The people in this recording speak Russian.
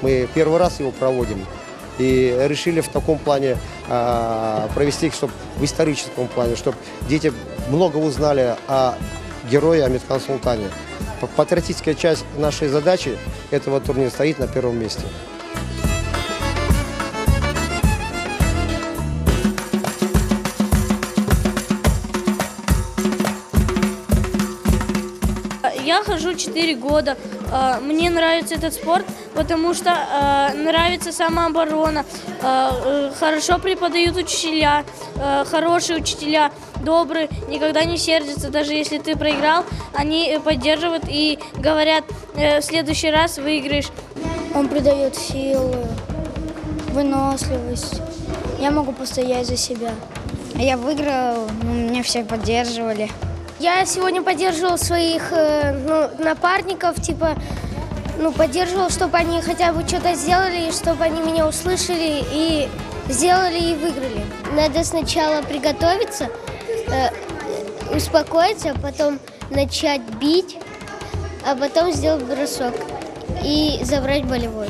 Мы первый раз его проводим. И решили в таком плане провести, чтобы в историческом плане, чтобы дети много узнали о герое Амитхан Султане. Патриотическая часть нашей задачи этого турнира стоит на первом месте. Я хожу 4 года. Мне нравится этот спорт, потому что нравится самооборона. Хорошо преподают учителя, хорошие учителя, добрые, никогда не сердятся. Даже если ты проиграл, они поддерживают и говорят, в следующий раз выиграешь. Он придает силы, выносливость. Я могу постоять за себя. Я выиграл, меня все поддерживали. Я сегодня поддерживал своих напарников, поддерживал, чтобы они хотя бы что-то сделали, чтобы они меня услышали и сделали и выиграли. Надо сначала приготовиться, успокоиться, потом начать бить, а потом сделать бросок и забрать болевой.